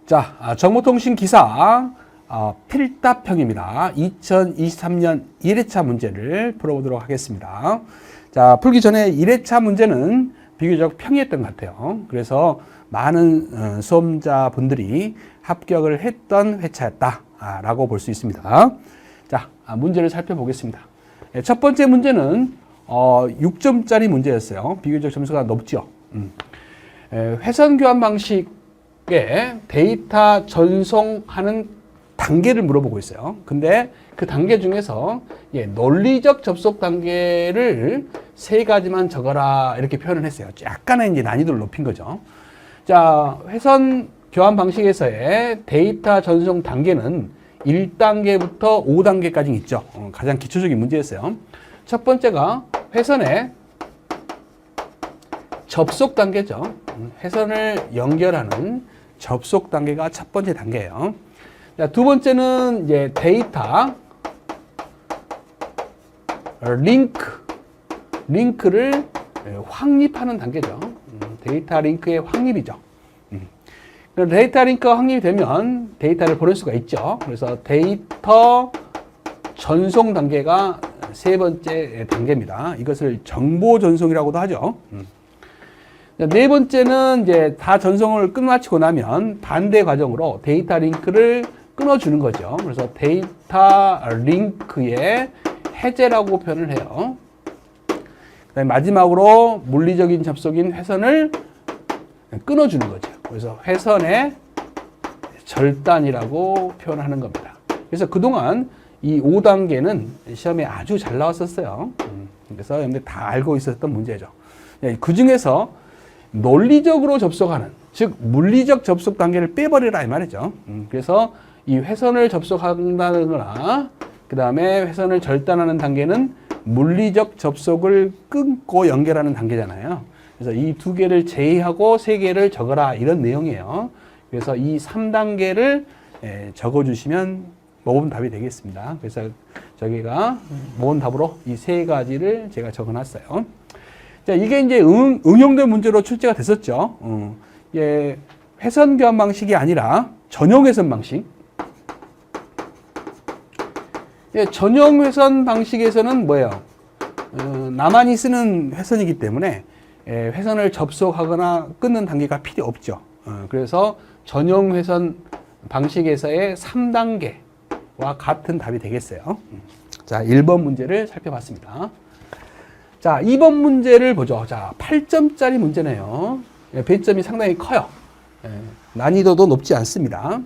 자, 정보통신 기사 필답형입니다. 2023년 1회차 문제를 풀어보도록 하겠습니다. 자, 풀기 전에 1회차 문제는 비교적 평이했던 것 같아요. 그래서 많은 수험자분들이 합격을 했던 회차였다라고 볼 수 있습니다. 자, 문제를 살펴보겠습니다. 첫 번째 문제는 6점짜리 문제였어요. 비교적 점수가 높죠. 회선 교환 방식에 데이터 전송하는 단계를 물어보고 있어요. 근데 그 단계 중에서 논리적 접속 단계를 3가지만 적어라 이렇게 표현을 했어요. 약간의 이제 난이도를 높인 거죠. 자, 회선 교환 방식에서의 데이터 전송 단계는 1단계부터 5단계까지 있죠. 가장 기초적인 문제였어요. 첫 번째가 회선의 접속 단계죠. 회선을 연결하는 접속 단계가 첫 번째 단계예요. 자, 두 번째는 이제 데이터 링크를 확립하는 단계죠. 데이터 링크의 확립이죠. 데이터 링크가 확립이 되면 데이터를 보낼 수가 있죠. 그래서 데이터 전송 단계가 세 번째 단계입니다. 이것을 정보 전송이라고도 하죠. 네 번째는 이제 다 전송을 끝마치고 나면 반대 과정으로 데이터 링크를 끊어주는 거죠. 그래서 데이터 링크의 해제라고 표현을 해요. 그다음에 마지막으로 물리적인 접속인 회선을 끊어주는 거죠. 그래서 회선의 절단이라고 표현하는 겁니다. 그래서 그동안 이 5단계는 시험에 아주 잘 나왔었어요. 그래서 여러분들 다 알고 있었던 문제죠. 그 중에서 논리적으로 접속하는, 즉 물리적 접속 단계를 빼버리라 이 말이죠. 그래서 이 회선을 접속한다는 거나 그 다음에 회선을 절단하는 단계는 물리적 접속을 끊고 연결하는 단계잖아요. 그래서 이 2개를 제외하고 3개를 적어라 이런 내용이에요. 그래서 이 3단계를 적어주시면 모범 답이 되겠습니다. 그래서 저기가 모범 답으로 이 3가지를 제가 적어놨어요. 자, 이게 이제 응용된 문제로 출제가 됐었죠. 회선 교환 방식이 아니라 전용 회선 방식. 전용 회선 방식에서는 뭐예요? 나만이 쓰는 회선이기 때문에 회선을 접속하거나 끊는 단계가 필요 없죠. 그래서 전용 회선 방식에서의 3단계와 같은 답이 되겠어요. 자, 1번 문제를 살펴봤습니다. 자, 2번 문제를 보죠. 자, 8점짜리 문제네요. 배점이 상당히 커요. 난이도도 높지 않습니다.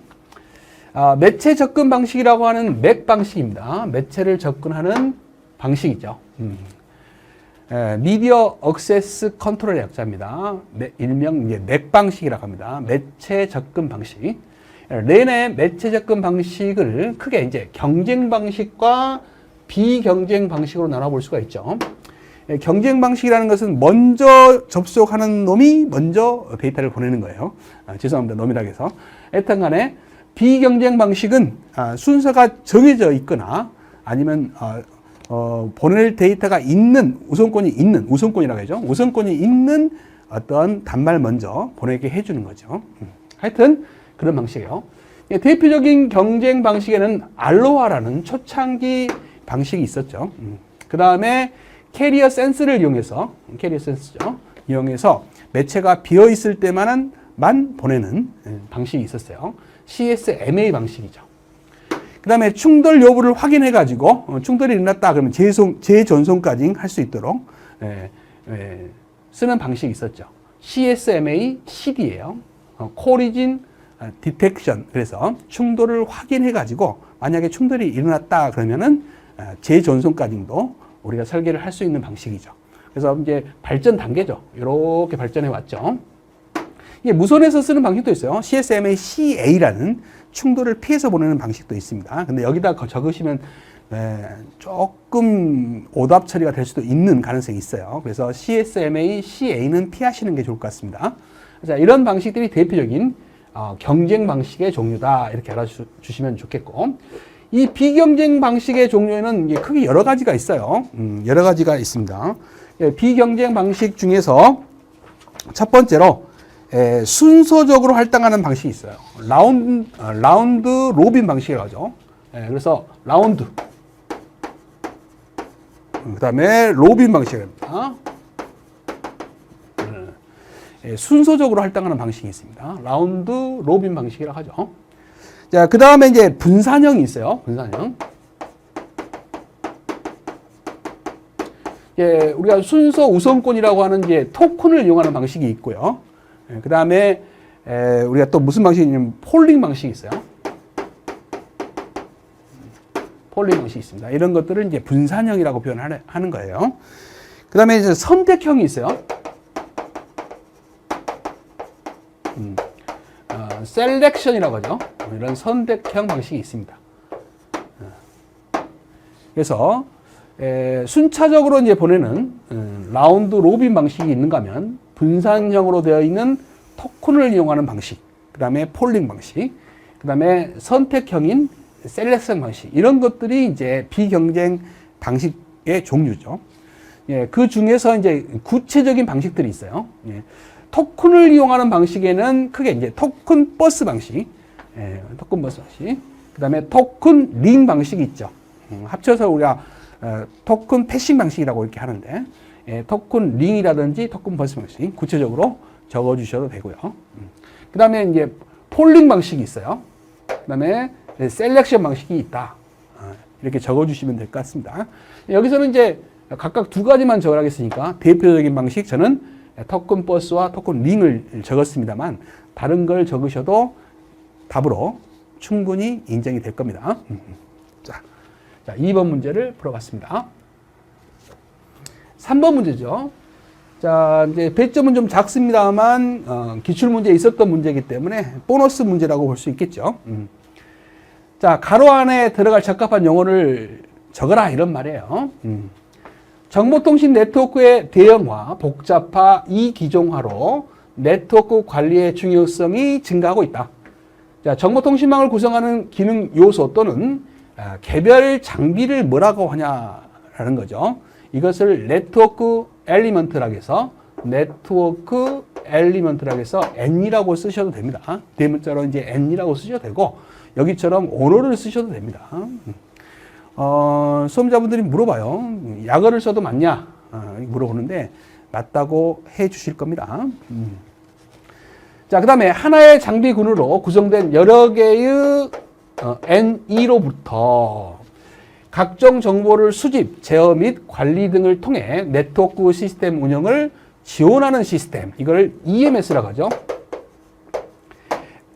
매체 접근 방식이라고 하는 맥 방식입니다. 매체를 접근하는 방식이죠. 미디어 억세스 컨트롤의 약자입니다. 일명 이제 맥 방식이라고 합니다. 매체 접근 방식. 렌의 매체 접근 방식을 크게 이제 경쟁 방식과 비경쟁 방식으로 나눠볼 수가 있죠. 경쟁 방식이라는 것은 먼저 접속하는 놈이 먼저 데이터를 보내는 거예요. 죄송합니다. 놈이라고 해서. 하여튼 간에 비경쟁 방식은 순서가 정해져 있거나 아니면 보낼 데이터가 있는 우선권이라고 하죠. 우선권이 있는 어떤 단말 먼저 보내게 해주는 거죠. 하여튼 그런 방식이에요. 대표적인 경쟁 방식에는 알로하라는 초창기 방식이 있었죠. 그 다음에 캐리어 센스를 이용해서 매체가 비어 있을 때만 보내는 방식이 있었어요. CSMA 방식이죠. 그 다음에 충돌 여부를 확인해 가지고 충돌이 일어났다 그러면 재전송까지 할 수 있도록 쓰는 방식이 있었죠. CSMA CD예요. Collision Detection. 그래서 충돌을 확인해 가지고 만약에 충돌이 일어났다 그러면은 재전송까지도 우리가 설계를 할 수 있는 방식이죠. 그래서 이제 발전 단계죠. 이렇게 발전해 왔죠. 이게 무선에서 쓰는 방식도 있어요. CSMA CA라는 충돌을 피해서 보내는 방식도 있습니다. 근데 여기다 적으시면 조금 오답 처리가 될 수도 있는 가능성이 있어요. 그래서 CSMA CA는 피하시는 게 좋을 것 같습니다. 자, 이런 방식들이 대표적인 경쟁 방식의 종류다 이렇게 알아주시면 좋겠고, 이 비경쟁 방식의 종류에는 크게 여러 가지가 있어요. 여러 가지가 있습니다. 비경쟁 방식 중에서 첫 번째로 순서적으로 할당하는 방식이 있어요. 라운드 로빈 방식이라고 하죠. 그래서 라운드, 그 다음에 로빈 방식입니다. 순서적으로 할당하는 방식이 있습니다. 라운드 로빈 방식이라고 하죠. 자, 그 다음에 이제 분산형이 있어요. 분산형. 우리가 순서 우선권이라고 하는 이제 토큰을 이용하는 방식이 있고요. 그 다음에 우리가 또 무슨 방식이 있냐면 폴링 방식이 있어요. 폴링 방식이 있습니다. 이런 것들을 이제 분산형이라고 표현하는 거예요. 그 다음에 이제 선택형이 있어요. 셀렉션이라고 하죠. 이런 선택형 방식이 있습니다. 그래서 순차적으로 이제 보내는 라운드 로빈 방식이 있는가 하면 분산형으로 되어 있는 토큰을 이용하는 방식, 그 다음에 폴링 방식, 그 다음에 선택형인 셀렉션 방식, 이런 것들이 이제 비경쟁 방식의 종류죠. 그 중에서 이제 구체적인 방식들이 있어요. 토큰을 이용하는 방식에는 크게 이제 토큰 버스 방식, 토큰 버스 방식, 그 다음에 토큰 링 방식이 있죠. 합쳐서 우리가 토큰 패싱 방식이라고 이렇게 하는데, 토큰 링이라든지 토큰 버스 방식 구체적으로 적어 주셔도 되고요. 그 다음에 이제 폴링 방식이 있어요. 그 다음에 셀렉션 방식이 있다. 이렇게 적어 주시면 될 것 같습니다. 여기서는 이제 각각 두 가지만 적으라겠으니까 대표적인 방식, 저는 토큰 버스와 토큰 링을 적었습니다만 다른 걸 적으셔도 답으로 충분히 인정이 될 겁니다. 자, 2번 문제를 풀어봤습니다. 3번 문제죠. 자, 이제 배점은 좀 작습니다만 기출문제에 있었던 문제이기 때문에 보너스 문제라고 볼 수 있겠죠. 자, 가로 안에 들어갈 적합한 용어를 적어라 이런 말이에요. 정보통신 네트워크의 대형화, 복잡화, 이기종화로 네트워크 관리의 중요성이 증가하고 있다. 자, 정보통신망을 구성하는 기능 요소 또는 개별 장비를 뭐라고 하냐라는 거죠. 이것을 네트워크 엘리먼트라고 해서 N이라고 쓰셔도 됩니다. 대문자로 이제 N이라고 쓰셔도 되고 여기처럼 언어를 쓰셔도 됩니다. 수험자분들이 물어봐요. 약어를 써도 맞냐? 물어보는데 맞다고 해 주실 겁니다. 자, 그 다음에 하나의 장비군으로 구성된 여러 개의 NE로부터 각종 정보를 수집, 제어 및 관리 등을 통해 네트워크 시스템 운영을 지원하는 시스템, 이걸 EMS라고 하죠.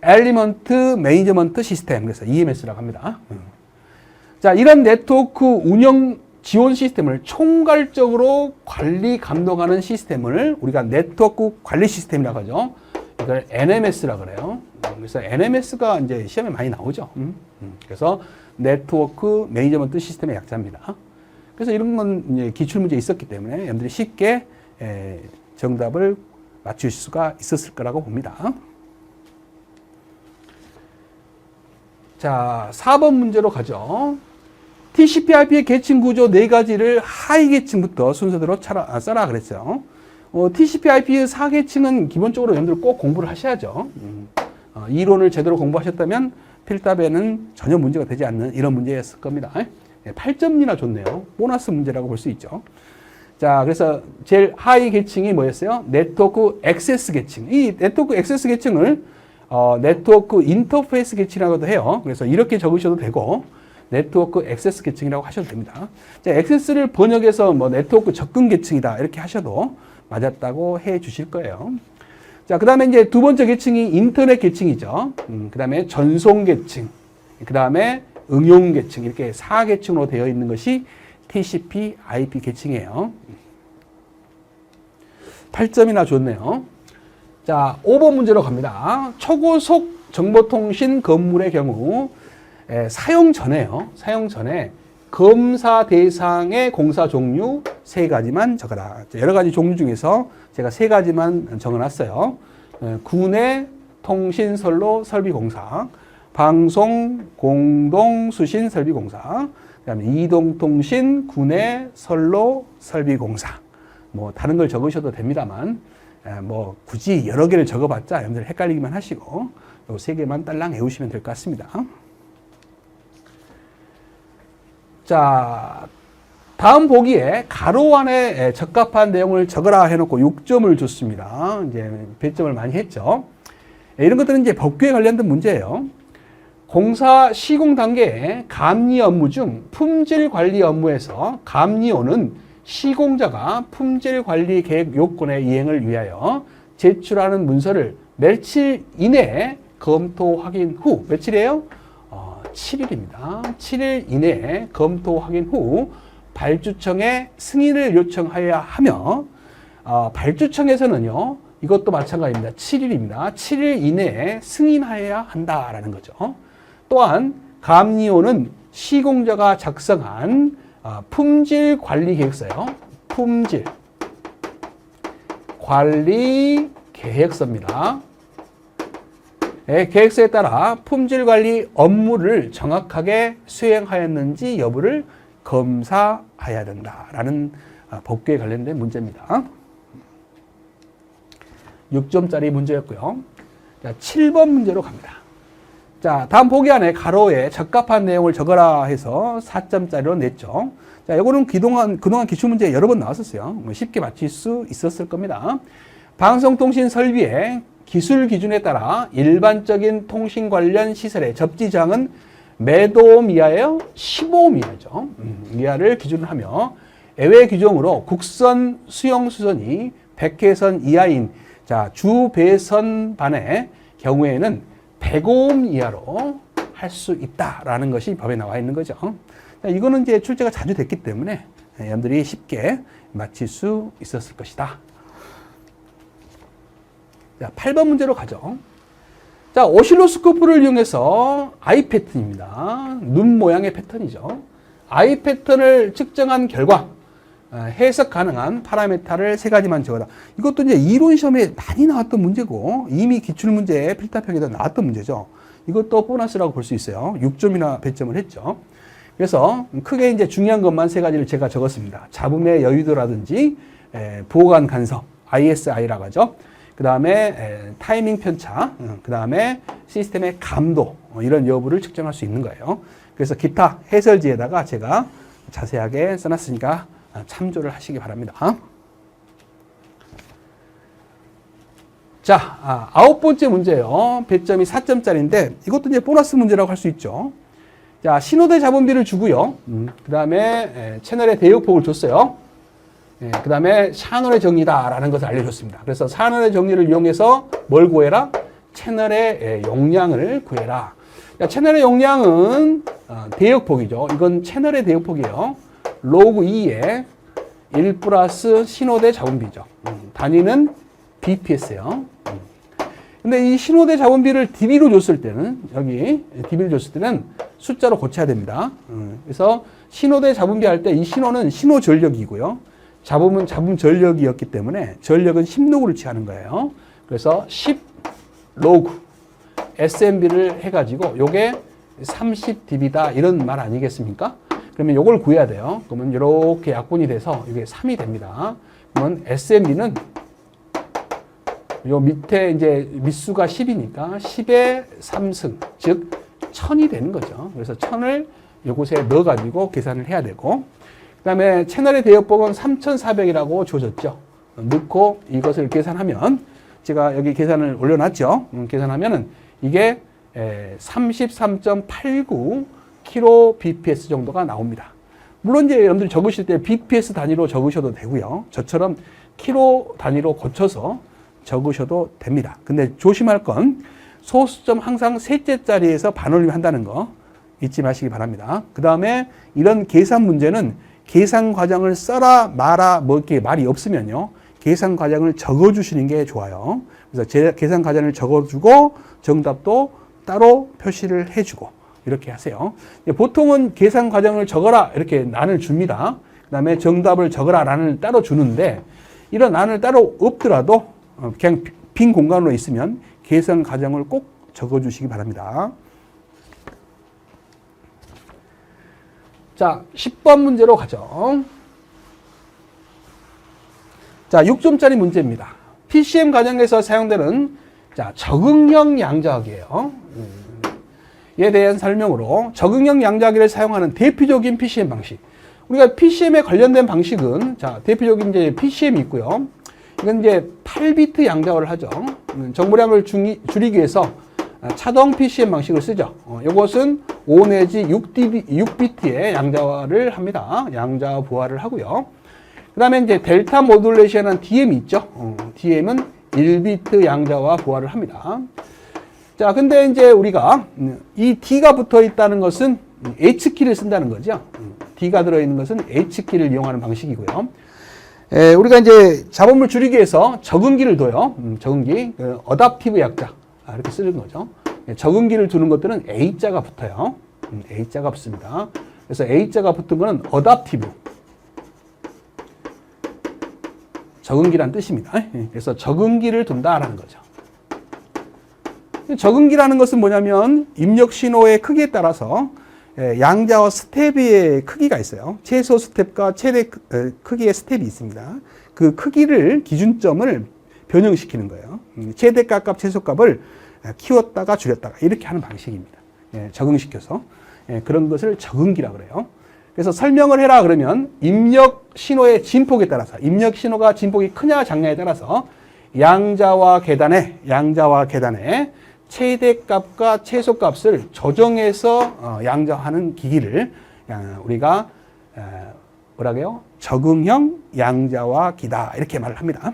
엘리먼트 매니지먼트 시스템, 그래서 EMS라고 합니다. 자, 이런 네트워크 운영 지원 시스템을 총괄적으로 관리 감독하는 시스템을 우리가 네트워크 관리 시스템이라고 하죠. 이걸 NMS라고 그래요. 그래서 NMS가 이제 시험에 많이 나오죠. 그래서 네트워크 매니지먼트 시스템의 약자입니다. 그래서 이런 건 이제 기출문제에 있었기 때문에 여러분들이 쉽게 정답을 맞출 수가 있었을 거라고 봅니다. 자, 4번 문제로 가죠. TCP/IP의 계층 구조 4가지를 하위 계층부터 순서대로 써라 그랬어요. TCP/IP의 4계층은 기본적으로 여러분들 꼭 공부를 하셔야죠. 이론을 제대로 공부하셨다면 필답에는 전혀 문제가 되지 않는 이런 문제였을 겁니다. 8점이나 줬네요. 보너스 문제라고 볼 수 있죠. 자, 그래서 제일 하위 계층이 뭐였어요? 네트워크 액세스 계층. 이 네트워크 액세스 계층을 네트워크 인터페이스 계층이라고도 해요. 그래서 이렇게 적으셔도 되고 네트워크 액세스 계층이라고 하셔도 됩니다. 자, 액세스를 번역해서 뭐 네트워크 접근 계층이다 이렇게 하셔도 맞았다고 해 주실 거예요. 자, 그 다음에 이제 두 번째 계층이 인터넷 계층이죠. 그 다음에 전송 계층, 그 다음에 응용 계층, 이렇게 4계층으로 되어 있는 것이 TCP/IP 계층이에요. 8점이나 줬네요. 자, 5번 문제로 갑니다. 초고속 정보통신 건물의 경우 사용 전에요. 사용 전에 검사 대상의 공사 종류 3가지만 적어라. 여러 가지 종류 중에서 제가 3가지만 적어놨어요. 구내 통신선로 설비공사, 방송 공동 수신 설비공사, 그다음에 이동통신 구내 선로 설비공사. 뭐 다른 걸 적으셔도 됩니다만 뭐 굳이 여러 개를 적어봤자 여러분들 헷갈리기만 하시고 요 3개만 딸랑 외우시면 될 것 같습니다. 자, 다음 보기에 가로 안에 적합한 내용을 적어라 해놓고 6점을 줬습니다. 이제 배점을 많이 했죠. 이런 것들은 이제 법규에 관련된 문제예요. 공사 시공 단계의 감리 업무 중 품질 관리 업무에서 감리원은 시공자가 품질 관리 계획 요건의 이행을 위하여 제출하는 문서를 며칠 이내에 검토 확인 후, 며칠이에요? 7일입니다. 7일 이내에 검토 확인 후 발주청에 승인을 요청하여야 하며, 발주청에서는요, 이것도 마찬가지입니다. 7일입니다. 7일 이내에 승인하여야 한다라는 거죠. 또한 감리원은 시공자가 작성한 품질 관리 계획서요. 품질 관리 계획서입니다. 계획서에 따라 품질 관리 업무를 정확하게 수행하였는지 여부를 검사해야 된다라는 법규에 관련된 문제입니다. 6점짜리 문제였고요. 자, 7번 문제로 갑니다. 자, 다음 보기 안에 가로에 적합한 내용을 적어라 해서 4점짜리로 냈죠. 자, 이거는 그동안 기출문제 여러 번 나왔었어요. 쉽게 맞힐 수 있었을 겁니다. 방송통신 설비의 기술 기준에 따라 일반적인 통신 관련 시설의 접지장은 몇 오hm 이하예요? 15오hm 이하죠. 이하를 기준으로 하며 예외 규정으로 국선 수용수선이 100회선 이하인 자, 주배선반의 경우에는 100오hm 이하로 할 수 있다라는 것이 법에 나와 있는 거죠. 자, 이거는 이제 출제가 자주 됐기 때문에 여러분들이 쉽게 맞힐 수 있었을 것이다. 자, 8번 문제로 가죠. 자, 오실로스코프를 이용해서 아이 패턴입니다. 눈 모양의 패턴이죠. 아이 패턴을 측정한 결과 해석 가능한 파라메타를 3가지만 적어라. 이것도 이제 이론 시험에 많이 나왔던 문제고 이미 기출문제 필답형에도 나왔던 문제죠. 이것도 보너스라고 볼 수 있어요. 6점이나 배점을 했죠. 그래서 크게 이제 중요한 것만 3가지를 제가 적었습니다. 잡음의 여유도라든지 보관 간섭, ISI라고 하죠. 그 다음에 타이밍 편차, 그 다음에 시스템의 감도, 이런 여부를 측정할 수 있는 거예요. 그래서 기타 해설지에다가 제가 자세하게 써놨으니까 참조를 하시기 바랍니다. 자, 9번째 문제예요. 배점이 4점짜리인데 이것도 이제 보너스 문제라고 할 수 있죠. 자, 신호대 잡음비를 주고요. 그 다음에 채널의 대역폭을 줬어요. 그 다음에 샤널의 정리다라는 것을 알려줬습니다. 그래서 샤널의 정리를 이용해서 뭘 구해라? 채널의 용량을 구해라. 자, 채널의 용량은 대역폭이죠. 이건 채널의 대역폭이에요. 로그 2에 1 플러스 신호대 잡음비죠. 단위는 bps예요. 근데 이 신호대 잡음비를 dB로 줬을 때는, 여기 dB를 줬을 때는 숫자로 고쳐야 됩니다. 그래서 신호대 잡음비 할 때 이 신호는 신호 전력이고요. 잡음은 잡음 전력이었기 때문에 전력은 10로그를 취하는 거예요. 그래서 10로그 SMB를 해가지고 요게 30dB다 이런 말 아니겠습니까? 그러면 요걸 구해야 돼요. 그러면 이렇게 약분이 돼서 이게 3이 됩니다. 그러면 SMB는 요 밑에 이제 밑수가 10이니까 10의 3승, 즉 1000이 되는 거죠. 그래서 1000을 요곳에 넣어가지고 계산을 해야 되고, 그 다음에 채널의 대역폭은 3400이라고 주어졌죠. 넣고 이것을 계산하면, 제가 여기 계산을 올려놨죠. 계산하면은 이게 33.89 kbps 정도가 나옵니다. 물론 이제 여러분들 적으실 때 bps 단위로 적으셔도 되고요. 저처럼 kilo 단위로 고쳐서 적으셔도 됩니다. 근데 조심할 건 소수점 항상 셋째 자리에서 반올림 한다는 거 잊지 마시기 바랍니다. 그 다음에 이런 계산 문제는 계산 과정을 써라 마라 뭐 이렇게 말이 없으면요, 계산 과정을 적어주시는 게 좋아요. 그래서 계산 과정을 적어주고 정답도 따로 표시를 해주고 이렇게 하세요. 보통은 계산 과정을 적어라 이렇게 란을 줍니다. 그 다음에 정답을 적어라 란을 따로 주는데, 이런 란을 따로 없더라도 그냥 빈 공간으로 있으면 계산 과정을 꼭 적어주시기 바랍니다. 자, 10번 문제로 가죠. 자, 6점짜리 문제입니다. PCM 과정에서 사용되는 자, 적응형 양자기예요. 이에 대한 설명으로 적응형 양자기를 사용하는 대표적인 PCM 방식. 우리가 PCM에 관련된 방식은 자, 대표적인 이제 PCM이 있고요. 이건 이제 8비트 양자화를 하죠. 정보량을 줄이기 위해서 차동 PCM 방식을 쓰죠. 이것은 5 내지 6비트의 양자화를 합니다. 양자화 부화를 하고요. 그 다음에 이제 델타 모듈레이션은 DM이 있죠. DM은 1비트 양자화 부화를 합니다. 자, 근데 이제 우리가 이 D가 붙어 있다는 것은 H키를 쓴다는 거죠. D가 들어있는 것은 H키를 이용하는 방식이고요. 우리가 이제 잡음을 줄이기 위해서 적응기를 둬요. 적응기, 어답티브 약자. 이렇게 쓰는 거죠. 적응기를 두는 것들은 A자가 붙어요. A자가 붙습니다. 그래서 A자가 붙은 거는 어답티브. 적응기란 뜻입니다. 그래서 적응기를 둔다라는 거죠. 적응기라는 것은 뭐냐면 입력 신호의 크기에 따라서 양자와 스텝의 크기가 있어요. 최소 스텝과 최대 크기의 스텝이 있습니다. 그 크기를 기준점을 변형시키는 거예요. 최대값, 최소값을 키웠다가 줄였다가 이렇게 하는 방식입니다. 적응시켜서 그런 것을 적응기라고 그래요. 그래서 설명을 해라 그러면 입력 신호의 진폭에 따라서 입력 신호가 진폭이 크냐 작냐에 따라서 양자와 계단에 최대값과 최소값을 조정해서 양자하는 기기를 우리가 뭐라고요? 적응형 양자화기다 이렇게 말을 합니다.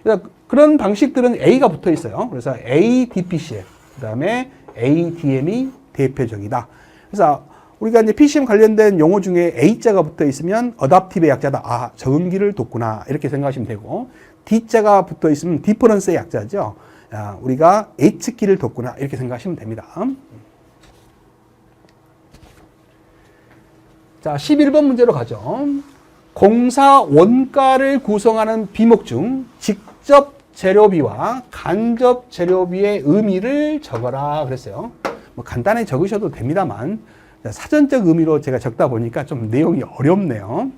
그래서 그런 방식들은 A가 붙어 있어요. 그래서 ADPCM, 그 다음에 ADM이 대표적이다. 그래서 우리가 이제 PCM 관련된 용어 중에 A자가 붙어 있으면 어답티브의 약자다. 아, 적응기를 뒀구나. 이렇게 생각하시면 되고, D자가 붙어 있으면 디퍼런스의 약자죠. 우리가 H키를 뒀구나. 이렇게 생각하시면 됩니다. 자, 11번 문제로 가죠. 공사 원가를 구성하는 비목 중 직접 재료비와 간접 재료비의 의미를 적어라 그랬어요. 뭐 간단히 적으셔도 됩니다만 사전적 의미로 제가 적다 보니까 좀 내용이 어렵네요.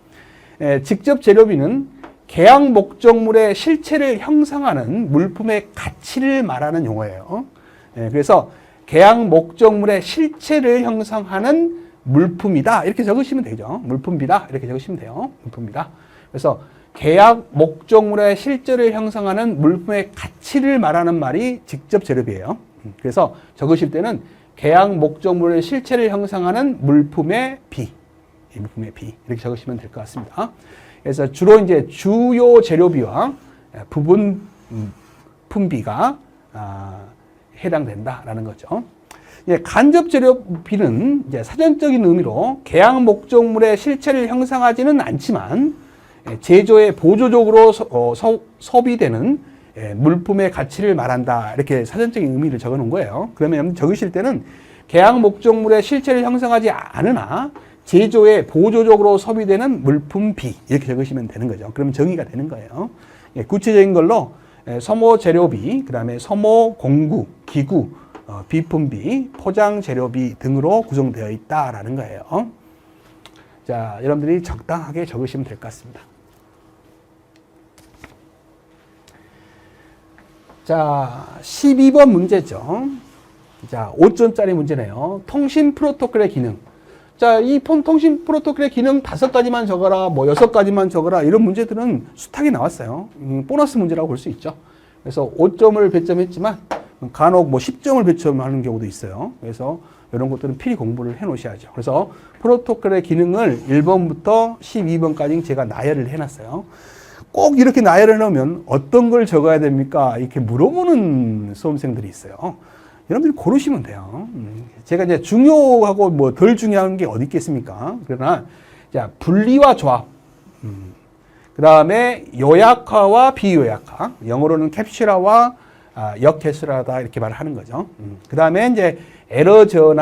직접 재료비는 계약 목적물의 실체를 형성하는 물품의 가치를 말하는 용어예요. 그래서 계약 목적물의 실체를 형성하는 물품이다 이렇게 적으시면 되죠. 물품비다 이렇게 적으시면 돼요. 물품비다. 그래서 계약 목적물의 실제를 형성하는 물품의 가치를 말하는 말이 직접 재료비예요. 그래서 적으실 때는 계약 목적물의 실체를 형성하는 물품의 비, 물품의 비 이렇게 적으시면 될 것 같습니다. 그래서 주로 이제 주요 재료비와 부분 품비가 해당된다라는 거죠. 간접 재료비는 이제 사전적인 의미로 계약 목적물의 실체를 형성하지는 않지만 제조에 보조적으로 소비되는 물품의 가치를 말한다. 이렇게 사전적인 의미를 적어 놓은 거예요. 그러면 적으실 때는 계약 목적물의 실체를 형성하지 않으나 제조에 보조적으로 소비되는 물품비 이렇게 적으시면 되는 거죠. 그러면 정의가 되는 거예요. 구체적인 걸로 소모 재료비, 그 다음에 소모 공구, 기구, 비품비, 포장 재료비 등으로 구성되어 있다라는 거예요. 자, 여러분들이 적당하게 적으시면 될 것 같습니다. 자, 12번 문제죠. 자, 5점짜리 문제네요. 통신 프로토콜의 기능. 자, 이 통신 프로토콜의 기능 5가지만 적어라, 뭐 6가지만 적어라, 이런 문제들은 숱하게 나왔어요. 보너스 문제라고 볼 수 있죠. 그래서 5점을 배점했지만, 간혹 뭐 10점을 배점하는 경우도 있어요. 그래서 이런 것들은 필히 공부를 해 놓으셔야죠. 그래서 프로토콜의 기능을 1번부터 12번까지 제가 나열을 해 놨어요. 꼭 이렇게 나열해 놓으면 어떤 걸 적어야 됩니까? 이렇게 물어보는 수험생들이 있어요. 여러분들이 고르시면 돼요. 제가 이제 중요하고 뭐 덜 중요한 게 어디 있겠습니까? 그러나, 자, 분리와 조합. 그 다음에 요약화와 비요약화. 영어로는 캡슐화와 역캡슐화다 이렇게 말을 하는 거죠. 그 다음에 이제 에러저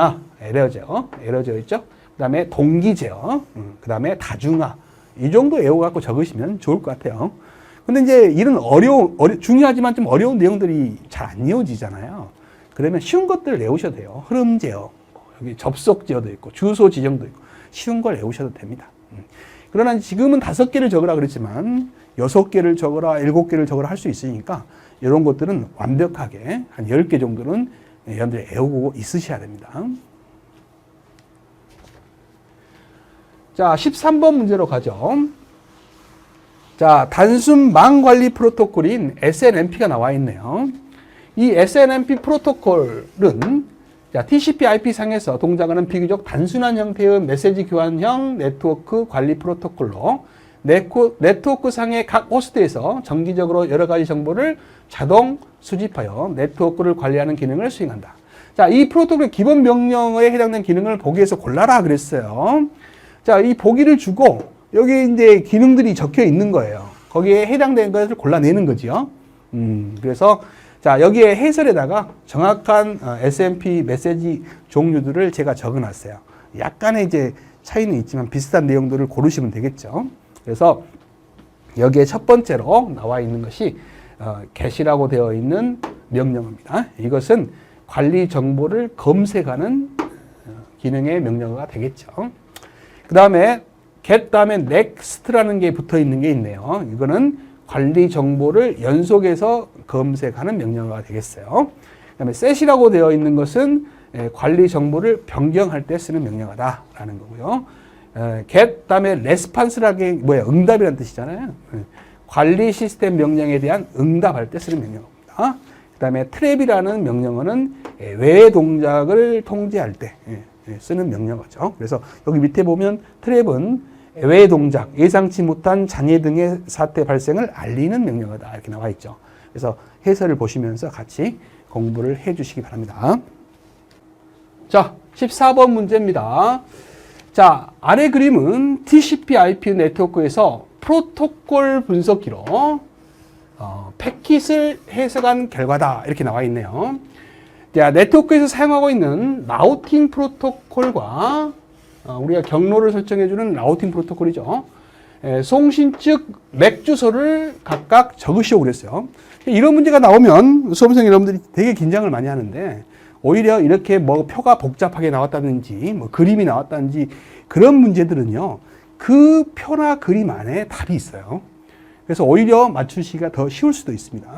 있죠? 그 다음에 동기 제어. 그 다음에 다중화. 이 정도 외워갖고 적으시면 좋을 것 같아요. 근데 이제 이런 중요하지만 좀 어려운 내용들이 잘 안 이어지잖아요. 그러면 쉬운 것들을 외우셔도 돼요. 흐름 제어, 여기 접속 제어도 있고, 주소 지정도 있고, 쉬운 걸 외우셔도 됩니다. 그러나 지금은 5개를 적으라 그랬지만, 6개를 적어라, 7개를 적어라 할 수 있으니까 이런 것들은 완벽하게 한 10개 정도는 여러분들이 외우고 있으셔야 됩니다. 자, 13번 문제로 가죠. 자, 단순망 관리 프로토콜인 SNMP가 나와 있네요. 이 SNMP 프로토콜은 자, TCP/IP 상에서 동작하는 비교적 단순한 형태의 메시지 교환형 네트워크 관리 프로토콜로 네트워크 상의 각 호스트에서 정기적으로 여러 가지 정보를 자동 수집하여 네트워크를 관리하는 기능을 수행한다. 자, 이 프로토콜의 기본 명령어에 해당되는 기능을 보기에서 골라라 그랬어요. 자, 이 보기를 주고 여기 이제 기능들이 적혀 있는 거예요. 거기에 해당되는 것을 골라내는 거지요. 그래서 자, 여기에 해설에다가 정확한 SMP 메시지 종류들을 제가 적어 놨어요. 약간의 이제 차이는 있지만 비슷한 내용들을 고르시면 되겠죠. 그래서 여기에 첫 번째로 나와 있는 것이 get이라고 되어 있는 명령어입니다. 이것은 관리 정보를 검색하는 기능의 명령어가 되겠죠. 그 다음에 get 다음에 next라는 게 붙어 있는 게 있네요. 이거는 관리 정보를 연속해서 검색하는 명령어가 되겠어요. 그 다음에 set이라고 되어 있는 것은 관리 정보를 변경할 때 쓰는 명령어다라는 거고요. get 다음에 response라는 게 뭐예요? 응답이라는 뜻이잖아요. 관리 시스템 명령에 대한 응답할 때 쓰는 명령어입니다. 그 다음에 trap이라는 명령어는 외의 동작을 통제할 때 쓰는 명령어죠. 그래서 여기 밑에 보면 trap은 외의 동작, 예상치 못한 장애 등의 사태 발생을 알리는 명령어다 이렇게 나와 있죠. 그래서 해설을 보시면서 같이 공부를 해 주시기 바랍니다. 자, 14번 문제입니다. 자, 아래 그림은 TCP/IP 네트워크에서 프로토콜 분석기로 패킷을 해석한 결과다 이렇게 나와 있네요. 자, 네트워크에서 사용하고 있는 라우팅 프로토콜과 우리가 경로를 설정해주는 라우팅 프로토콜이죠. 송신 측 맥 주소를 각각 적으시오 그랬어요. 이런 문제가 나오면 수험생 여러분들이 되게 긴장을 많이 하는데 오히려 이렇게 뭐 표가 복잡하게 나왔다든지 뭐 그림이 나왔다든지 그런 문제들은요, 그 표나 그림 안에 답이 있어요. 그래서 오히려 맞추시기가 더 쉬울 수도 있습니다.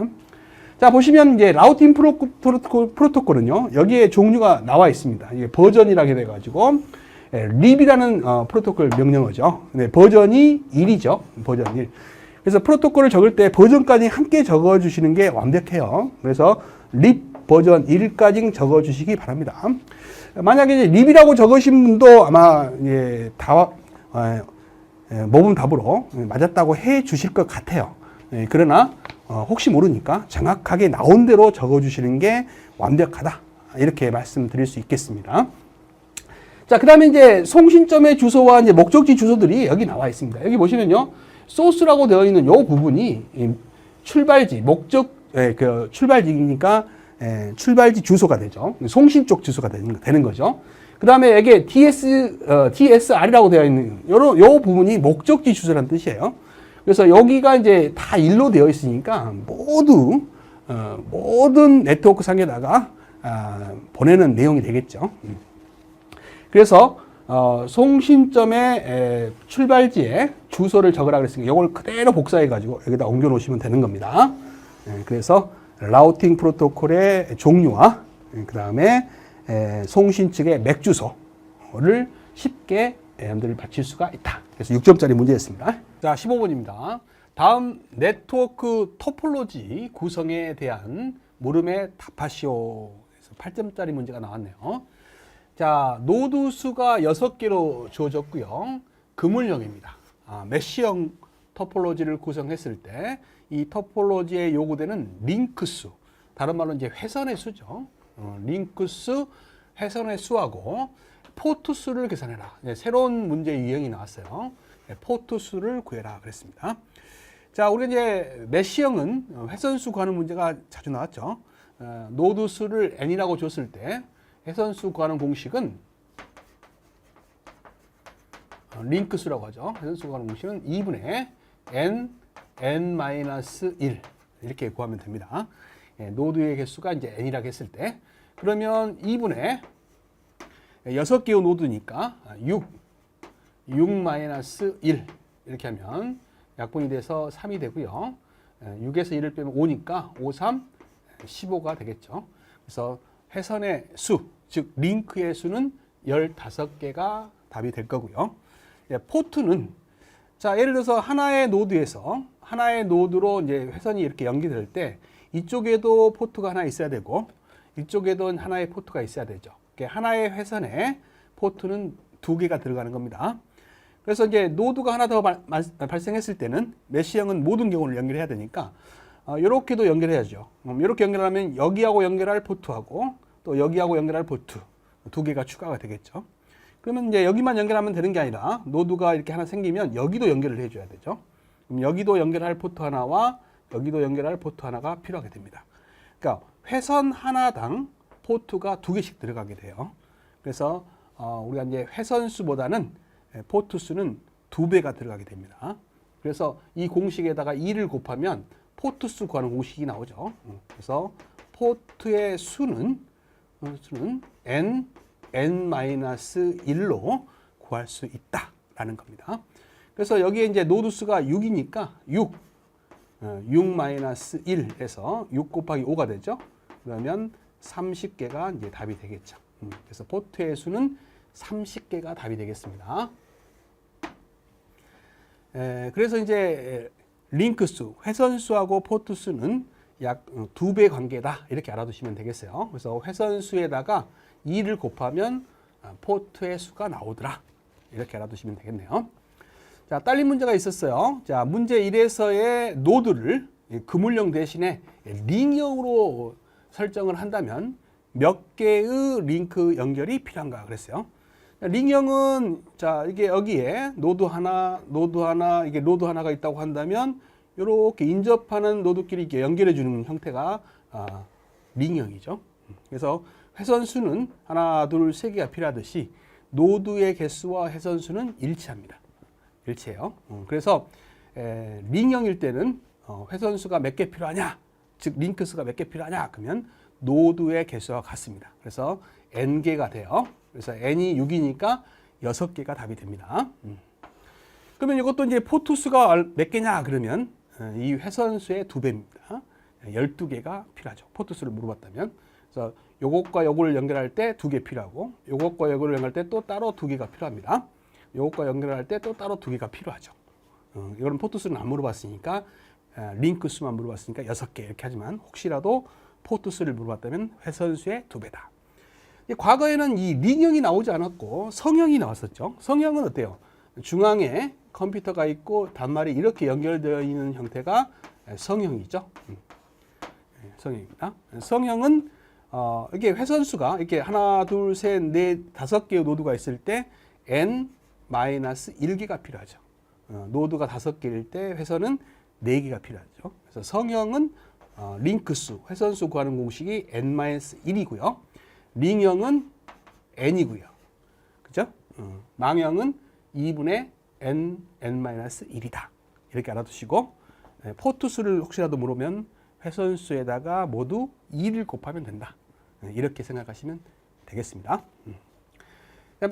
자, 보시면 이제 라우팅 프로토콜은요, 여기에 종류가 나와 있습니다. 이게 버전이라고 해가지고 립이라는 프로토콜 명령어죠. 네, 버전이 1이죠. 버전 1. 그래서 프로토콜을 적을 때 버전까지 함께 적어주시는 게 완벽해요. 그래서 립 버전 1까지 적어주시기 바랍니다. 만약에 이제 립이라고 적으신 분도 아마 모범 답으로 맞았다고 해 주실 것 같아요. 그러나 혹시 모르니까 정확하게 나온 대로 적어주시는 게 완벽하다. 이렇게 말씀드릴 수 있겠습니다. 자, 그 다음에 이제 송신점의 주소와 이제 목적지 주소들이 여기 나와 있습니다. 여기 보시면요, 소스라고 되어 있는 요 부분이 출발지, 그 출발지니까 출발지 주소가 되죠. 송신 쪽 주소가 되는 거죠. 그 다음에 여기에 TSR이라고 되어 있는 요 부분이 목적지 주소라는 뜻이에요. 그래서 여기가 이제 다 일로 되어 있으니까 모든 네트워크 상에다가 보내는 내용이 되겠죠. 그래서 송신점의 출발지에 주소를 적으라 그랬으니까 이걸 그대로 복사해 가지고 여기다 옮겨 놓으시면 되는 겁니다. 그래서 라우팅 프로토콜의 종류와 그 다음에 송신 측의 맥 주소를 쉽게 여러분들을 맞힐 수가 있다. 그래서 6점짜리 문제였습니다. 자, 15번입니다. 다음 네트워크 토폴로지 구성에 대한 물음에 답하시오. 그래서 8점짜리 문제가 나왔네요. 자, 노드 수가 6개로 주어졌고요. 그물형입니다. 메쉬형 토폴로지를 구성했을 때 이 토폴로지에 요구되는 링크 수, 다른 말로 이제 회선의 수죠. 링크 수, 회선의 수하고 포트 수를 계산해라. 새로운 문제 유형이 나왔어요. 포트 수를 구해라 그랬습니다. 자, 우리 이제 메쉬형은 회선수 구하는 문제가 자주 나왔죠. 노드 수를 n이라고 줬을 때 회선수 구하는 공식은 링크 수라고 하죠. 회선수 구하는 공식은 2분의 n-1 이렇게 구하면 됩니다. 노드의 개수가 이제 n이라고 했을 때, 그러면 2분의 6개의 노드니까 6-1 이렇게 하면 약분이 돼서 3이 되고요. 6에서 1을 빼면 5니까 5, 3, 15가 되겠죠. 그래서 회선의 수, 즉 링크의 수는 15개가 답이 될 거고요. 포트는 자, 예를 들어서 하나의 노드로 이제 회선이 이렇게 연결될 때 이쪽에도 포트가 하나 있어야 되고 이쪽에도 하나의 포트가 있어야 되죠. 하나의 회선에 포트는 2개가 들어가는 겁니다. 그래서 이제 노드가 하나 더 발생했을 때는 메시형은 모든 경우를 연결해야 되니까 이렇게도 연결해야죠. 이렇게 연결하면 여기하고 연결할 포트하고 또 여기하고 연결할 포트 2개가 추가가 되겠죠. 그러면 이제 여기만 연결하면 되는 게 아니라 노드가 이렇게 하나 생기면 여기도 연결을 해줘야 되죠. 그럼 여기도 연결할 포트 하나와 여기도 연결할 포트 하나가 필요하게 됩니다. 그러니까 회선 하나당 포트가 2개씩 들어가게 돼요. 그래서 우리가 이제 회선 수보다는 포트 수는 2배가 들어가게 됩니다. 그래서 이 공식에다가 2를 곱하면 포트 수 구하는 공식이 나오죠. 그래서 포트의 수는 n-1로 구할 수 있다라는 겁니다. 그래서 여기에 이제 노드 수가 6이니까 6-1에서 6 곱하기 5가 되죠. 그러면 30개가 이제 답이 되겠죠. 그래서 포트의 수는 30개가 답이 되겠습니다. 그래서 이제 링크 수, 회선 수하고 포트 수는 약 2배 관계다 이렇게 알아두시면 되겠어요. 그래서 회선 수에다가 2를 곱하면 포트의 수가 나오더라 이렇게 알아두시면 되겠네요. 자, 딸린 문제가 있었어요. 자, 문제 1에서의 노드를 그물형 대신에 링형으로 설정을 한다면 몇 개의 링크 연결이 필요한가 그랬어요. 링형은 자, 이게 여기에 노드 하나, 이게 노드 하나가 있다고 한다면 이렇게 인접하는 노드끼리 이렇게 연결해 주는 형태가 링형이죠. 그래서 회선 수는 하나, 둘, 세 개가 필요하듯이 노드의 개수와 회선 수는 일치합니다. 일치해요. 그래서 링형일 때는 회선 수가 몇 개 필요하냐, 즉 링크 수가 몇 개 필요하냐 그러면 노드의 개수와 같습니다. 그래서 n개가 돼요. 그래서 n이 6이니까 6개가 답이 됩니다. 그러면 이것도 이제 포트 수가 몇 개냐 그러면 이 회선 수의 2배입니다. 12개가 필요하죠. 포트 수를 물어봤다면. 그래서 요것과 요거를 연결할 때 2개 필요하고 요것과 요거를 연결할 때 또 따로 2개가 필요합니다. 요것과 연결할 때 또 따로 2개가 필요하죠. 이거는 포트 수는 안 물어봤으니까 링크 수만 물어봤으니까 6개 이렇게 하지만 혹시라도 포트 수를 물어봤다면 회선 수의 2배다. 과거에는 이 링형이 나오지 않았고 성형이 나왔었죠. 성형은 어때요? 중앙에 컴퓨터가 있고 단말이 이렇게 연결되어 있는 형태가 성형이죠. 성형입니다. 성형은 이게 회선수가 이렇게 하나, 둘, 셋, 넷, 5개의 노드가 있을 때 n-1개가 필요하죠. 노드가 5개일 때 회선은 4개가 필요하죠. 그래서 성형은 링크수, 회선수 구하는 공식이 n-1이고요. 링형은 n이고요. 그죠? 망형은 2분의 n-1이다. 이렇게 알아두시고 포트 수를 혹시라도 물으면 회선수에다가 모두 2를 곱하면 된다. 이렇게 생각하시면 되겠습니다.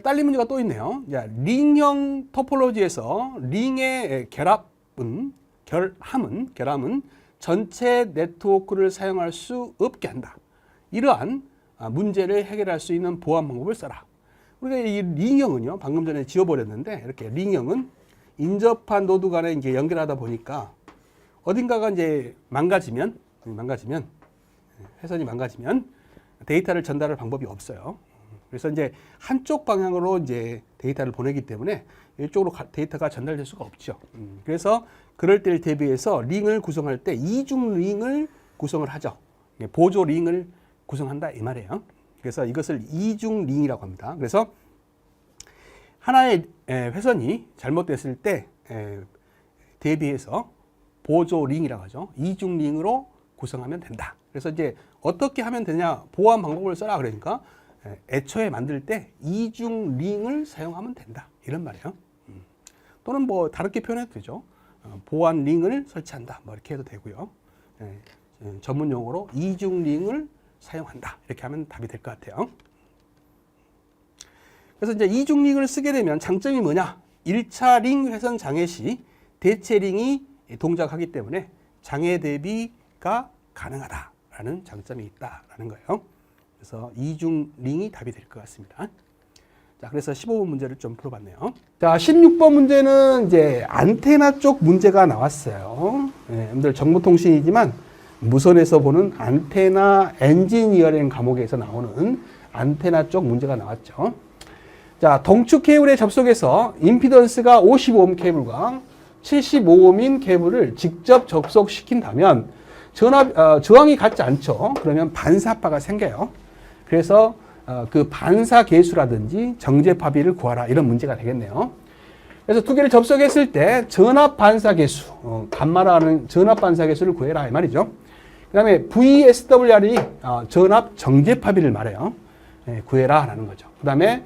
딸린 문제가 또 있네요. 자, 링형 토폴로지에서 링의 결함은 전체 네트워크를 사용할 수 없게 한다. 이러한 문제를 해결할 수 있는 보안 방법을 써라. 우리가 이 링형은요, 방금 전에 지워버렸는데, 이렇게 링형은 인접한 노드 간에 이제 연결하다 보니까 어딘가가 이제 망가지면, 회선이 망가지면 데이터를 전달할 방법이 없어요. 그래서 이제 한쪽 방향으로 이제 데이터를 보내기 때문에 이쪽으로 데이터가 전달될 수가 없죠. 그래서 그럴 때를 대비해서 링을 구성할 때 이중 링을 구성을 하죠. 보조 링을 구성한다 이 말이에요. 그래서 이것을 이중 링이라고 합니다. 그래서 하나의 회선이 잘못됐을 때 대비해서 보조 링이라고 하죠. 이중 링으로 구성하면 된다. 그래서 이제 어떻게 하면 되냐, 보안 방법을 써라 그러니까 애초에 만들 때 이중 링을 사용하면 된다 이런 말이에요. 또는 뭐 다르게 표현해도 되죠. 보안 링을 설치한다 뭐 이렇게 해도 되고요. 전문 용어로 이중 링을 사용한다 이렇게 하면 답이 될 것 같아요. 그래서 이제 이중 링을 쓰게 되면 장점이 뭐냐? 1차 링 회선 장애 시 대체링이 동작하기 때문에 장애 대비가 가능하다라는 장점이 있다라는 거예요. 그래서 이중링이 답이 될 것 같습니다. 자, 그래서 15번 문제를 좀 풀어봤네요. 자, 16번 문제는 이제 안테나 쪽 문제가 나왔어요. 여러분들 정보통신이지만 무선에서 보는 안테나 엔지니어링 과목에서 나오는 안테나 쪽 문제가 나왔죠. 자, 동축 케이블에 접속해서 임피던스가 55옴 케이블과 75옴인 케이블을 직접 접속시킨다면 저항이 같지 않죠. 그러면 반사파가 생겨요. 그래서 그 반사 계수라든지 정제 파비를 구하라 이런 문제가 되겠네요. 그래서 두 개를 접속했을 때 전압 반사 계수, 감마라는 전압 반사 계수를 구해라 이 말이죠. 그 다음에 VSWR이 전압 정제 파비를 말해요. 구해라 라는 거죠. 그 다음에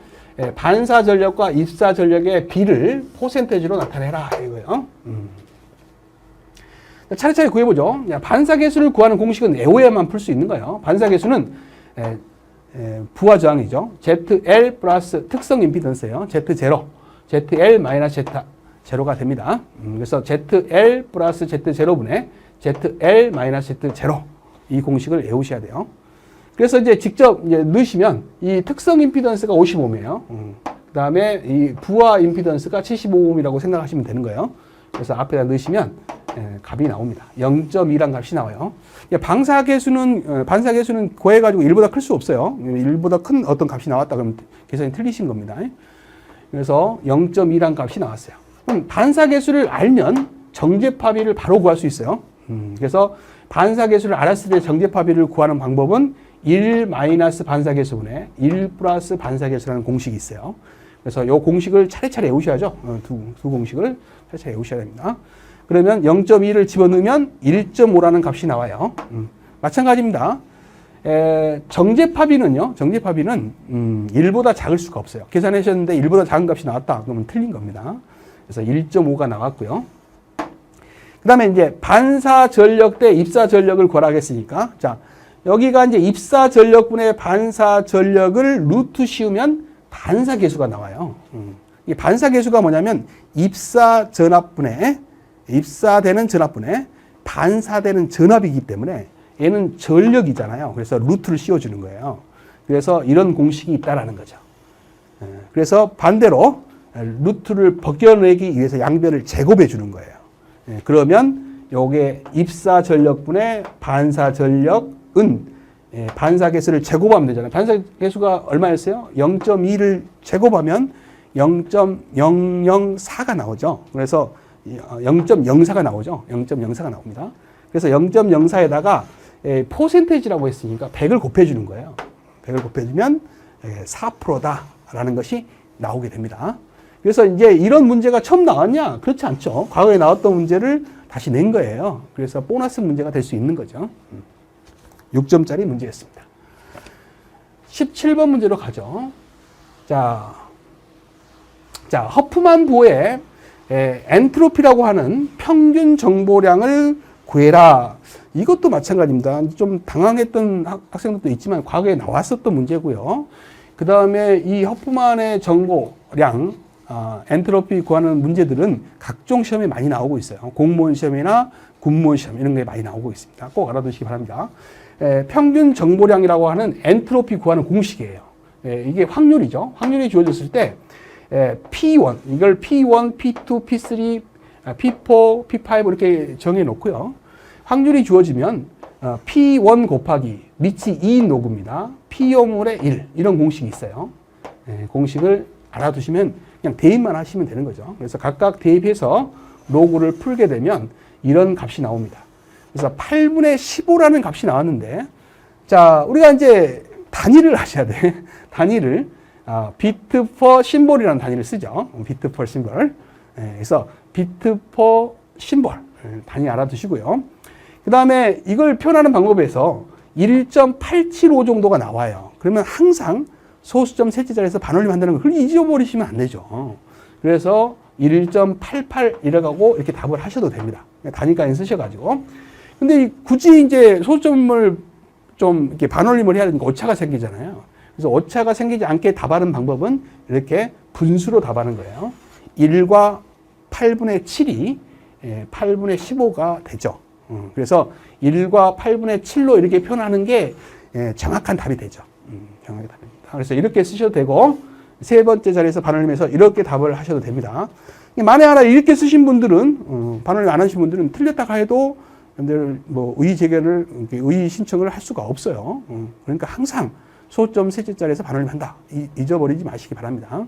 반사 전력과 입사 전력의 비를 퍼센테이지로 나타내라 이거예요. 차례차례 구해보죠. 반사 계수를 구하는 공식은 외워야만 풀 수 있는 거예요. 반사 계수는 부하 저항이죠. ZL 플러스 특성 임피던스예요. Z0, ZL 마이너스 Z0가 됩니다. 그래서 ZL 플러스 Z0분의 ZL 마이너스 Z0 이 공식을 외우셔야 돼요. 그래서 이제 직접 이제 넣으시면 이 특성 임피던스가 55옴이에요. 그 다음에 이 부하 임피던스가 75옴이라고 생각하시면 되는 거예요. 그래서 앞에다 넣으시면 값이 나옵니다. 0.2란 값이 나와요. 반사 계수는 구해가지고 1보다 클 수 없어요. 1보다 큰 어떤 값이 나왔다 그러면 계산이 틀리신 겁니다. 그래서 0.2란 값이 나왔어요. 그럼 반사 계수를 알면 정제 파비를 바로 구할 수 있어요. 그래서 반사 계수를 알았을 때 정제 파비를 구하는 방법은 1 마이너스 반사 계수분의 1 플러스 반사 계수라는 공식이 있어요. 그래서 이 공식을 차례차례 외우셔야죠. 두 공식을 차례차례 외우셔야 됩니다. 그러면 0.2를 집어넣으면 1.5라는 값이 나와요. 마찬가지입니다. 정제 파비는요. 정제 파비는 1보다 작을 수가 없어요. 계산하셨는데 1보다 작은 값이 나왔다. 그러면 틀린 겁니다. 그래서 1.5가 나왔고요. 그 다음에 이제 반사 전력 대 입사 전력을 구하라겠으니까, 자, 여기가 이제 입사 전력분의 반사 전력을 루트 씌우면 반사 계수가 나와요. 이 반사 계수가 뭐냐면 입사 전압분의 입사되는 전압분의 반사되는 전압이기 때문에 얘는 전력이잖아요. 그래서 루트를 씌워주는 거예요. 그래서 이런 공식이 있다라는 거죠. 그래서 반대로 루트를 벗겨내기 위해서 양변을 제곱해 주는 거예요. 그러면 요게 입사 전력분의 반사 전력은 반사 계수를 제곱하면 되잖아요. 반사 계수가 얼마였어요? 0.2를 제곱하면 0.004가 나오죠. 그래서 0.04가 나오죠. 0.04가 나옵니다. 그래서 0.04에다가 퍼센테이지라고 했으니까 100을 곱해주는 거예요. 100을 곱해주면 4%다라는 것이 나오게 됩니다. 그래서 이제 이런 문제가 처음 나왔냐? 그렇지 않죠. 과거에 나왔던 문제를 다시 낸 거예요. 그래서 보너스 문제가 될 수 있는 거죠. 6점짜리 문제였습니다. 17번 문제로 가죠. 자, 허프만 보의 엔트로피라고 하는 평균 정보량을 구해라. 이것도 마찬가지입니다. 좀 당황했던 학생들도 있지만 과거에 나왔었던 문제고요. 그 다음에 이 허프만의 정보량, 엔트로피 구하는 문제들은 각종 시험에 많이 나오고 있어요. 공무원 시험이나 군무원 시험 이런 게 많이 나오고 있습니다. 꼭 알아두시기 바랍니다. 평균 정보량이라고 하는 엔트로피 구하는 공식이에요. 이게 확률이죠. 확률이 주어졌을 때 P1, 이걸 P1, P2, P3, P4, P5 이렇게 정해 놓고요. 확률이 주어지면 P1 곱하기 밑이 2인 로그입니다. P여물의 1 이런 공식이 있어요. 공식을 알아두시면 그냥 대입만 하시면 되는 거죠. 그래서 각각 대입해서 로그를 풀게 되면 이런 값이 나옵니다. 그래서 8분의 15라는 값이 나왔는데, 자, 우리가 이제 단위를 하셔야 돼. 단위를, 비트 퍼 심볼이라는 단위를 쓰죠. 비트 퍼 심볼. 그래서 비트 퍼 심볼. 단위 알아두시고요. 그 다음에 이걸 표현하는 방법에서 1.875 정도가 나와요. 그러면 항상 소수점 셋째 자리에서 반올림 한다는 걸 그걸 잊어버리시면 안 되죠. 그래서 1.88 이래가고 이렇게 답을 하셔도 됩니다. 단위까지 쓰셔가지고. 근데 굳이 이제 소수점을 좀 이렇게 반올림을 해야 되니까 오차가 생기잖아요. 그래서 오차가 생기지 않게 답하는 방법은 이렇게 분수로 답하는 거예요. 1과 8분의 7이 8분의 15가 되죠. 그래서 1과 8분의 7로 이렇게 표현하는 게 정확한 답이 되죠. 정확한 답입니다. 그래서 이렇게 쓰셔도 되고, 세 번째 자리에서 반올림해서 이렇게 답을 하셔도 됩니다. 만에 하나 이렇게 쓰신 분들은, 반올림 안 하신 분들은 틀렸다가 해도 뭐 의의 제기를, 의의 신청을 할 수가 없어요. 그러니까 항상 소점 셋째 자리에서 반올림한다. 잊어버리지 마시기 바랍니다.